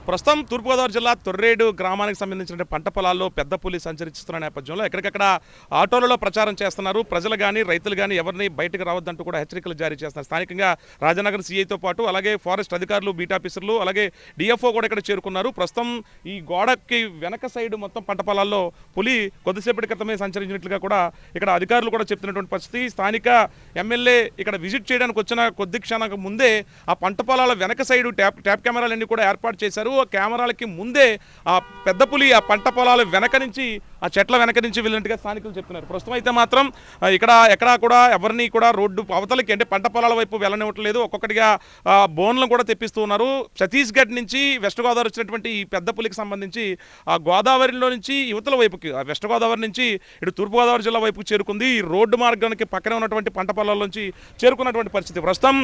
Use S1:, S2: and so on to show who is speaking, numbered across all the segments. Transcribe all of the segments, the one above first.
S1: ప్రస్తుతం తూర్పుగోదావరి జిల్లా తొర్రేడు గ్రామానికి సంబంధించిన పంట పొలాల్లో పెద్ద పులి సంచరిస్తున్న నేపథ్యంలో ఎక్కడికక్కడ ఆటోలలో ప్రచారం చేస్తున్నారు. ప్రజలు కానీ రైతులు కానీ ఎవరిని బయటకు రావద్దంటూ కూడా హెచ్చరికలు జారీ చేస్తున్నారు. స్థానికంగా రాజనగర్ సీఐతో పాటు అలాగే ఫారెస్ట్ అధికారులు, బీట్ ఆఫీసర్లు, అలాగే డిఎఫ్ఓ కూడా ఇక్కడ చేరుకున్నారు. ప్రస్తుతం ఈ గోడకి వెనక సైడ్ మొత్తం పంట పొలాల్లో పులి కొద్దిసేపటి క్రితమే సంచరించినట్లుగా కూడా ఇక్కడ అధికారులు కూడా చెప్తున్నటువంటి పరిస్థితి. స్థానిక ఎమ్మెల్యే ఇక్కడ విజిట్ చేయడానికి వచ్చిన కొద్ది క్షణానికి ముందే ఆ పంట పొలాల వెనక సైడు ట్యాప్ కెమెరాలన్నీ కూడా ఏర్పాటు చేశారు. ఆ కెమెరాలకి ముందే ఆ పెద్ద పులి ఆ పంట పొలాల వెనక నుంచి, ఆ చెట్ల వెనక నుంచి వెళ్ళినట్టుగా స్థానికులు చెప్తున్నారు. ప్రస్తుతం అయితే మాత్రం ఇక్కడ ఎక్కడా కూడా ఎవరిని కూడా రోడ్డు అవతలకి అంటే పంట పొలాల వైపు వెళ్ళనివ్వట్లేదు. ఒక్కొక్కటిగా బోన్లను కూడా తెప్పిస్తూ ఉన్నారు. ఛత్తీస్గఢ్ నుంచి వెస్ట్ గోదావరి వచ్చినటువంటి ఈ పెద్ద పులికి సంబంధించి ఆ గోదావరిలో నుంచి యువతల వైపుకి, వెస్ట్ గోదావరి నుంచి ఇటు తూర్పుగోదావరి జిల్లా వైపుకి చేరుకుంది. ఈ రోడ్డు మార్గానికి పక్కనే ఉన్నటువంటి పంట పొలాల్లోంచి చేరుకున్నటువంటి పరిస్థితి. ప్రస్తుతం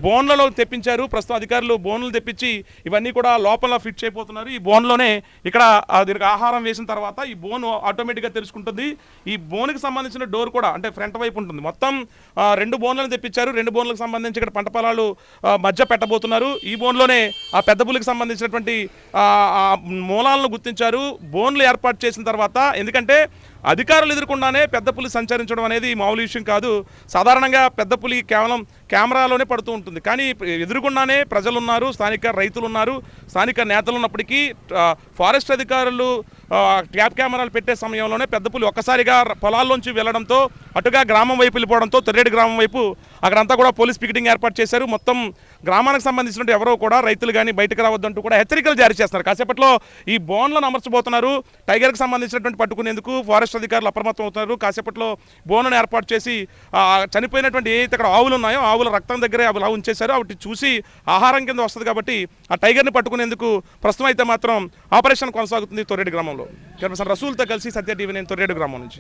S1: బోన్లలో తెప్పించారు. ప్రస్తుతం అధికారులు బోన్లు తెప్పించి ఇవన్నీ కూడా లోపల ఫిట్ చేయబోతున్నారు. ఈ బోన్లోనే ఇక్కడ దీనికి ఆహారం వేసిన తర్వాత ఈ బోన్ ఆటోమేటిక్గా తెరుచుకుంటుంది. ఈ బోన్కి సంబంధించిన డోర్ కూడా అంటే ఫ్రంట్ వైపు ఉంటుంది. మొత్తం 2 బోన్లను తెప్పించారు. 2 బోన్లకు సంబంధించి ఇక్కడ పంట పొలాలు మధ్య పెట్టబోతున్నారు. ఈ బోన్లోనే ఆ పెద్ద పులికి సంబంధించినటువంటి మూలాలను గుర్తించారు. బోన్లు ఏర్పాటు చేసిన తర్వాత, ఎందుకంటే అధికారులు ఎదుర్కొండానే పెద్ద పులి సంచరించడం అనేది మామూలు విషయం కాదు. సాధారణంగా పెద్ద పులి కేవలం కెమెరాలోనే పడుతూ ఉంటుంది. కానీ ఎదురుకుండానే ప్రజలు ఉన్నారు, స్థానిక రైతులు ఉన్నారు, స్థానిక నేతలు ఉన్నప్పటికీ ఫారెస్ట్ అధికారులు ట్యాప్ కెమెరాలు పెట్టే సమయంలోనే పెద్ద పులి ఒక్కసారిగా పొలాల్లోంచి వెళ్ళడంతో అటుగా గ్రామం వైపు వెళ్ళిపోవడంతో తొర్రేడు గ్రామం వైపు అక్కడంతా కూడా పోలీస్ పికెటింగ్ ఏర్పాటు చేశారు. మొత్తం గ్రామానికి సంబంధించినట్టు ఎవరో కూడా రైతులు కానీ బయటకు రావద్దంటూ కూడా హెచ్చరికలు జారీ చేస్తున్నారు. కాసేపట్లో ఈ బోన్లను అమర్చబోతున్నారు. టైగర్కి సంబంధించినటువంటి పట్టుకునేందుకు ఫారెస్ట్ అధికారులు అప్రమత్తం అవుతున్నారు. కాసేపట్లో బోన్లను ఏర్పాటు చేసి చనిపోయినటువంటి ఏదైతే అక్కడ ఆవులు ఉన్నాయో ఆవుల రక్తం దగ్గరే అవి ఉంచేశారు. వాటి చూసి ఆహారం కింద వస్తుంది కాబట్టి ఆ టైగర్ని పట్టుకునేందుకు ప్రస్తుతం అయితే మాత్రం ఆపరేషన్ కొనసాగుతుంది తొర్రేడు గ్రామంలో. రసూల్తో కలిసి సత్య టీవీ, నేను తొర్రేడు గ్రామం నుంచి.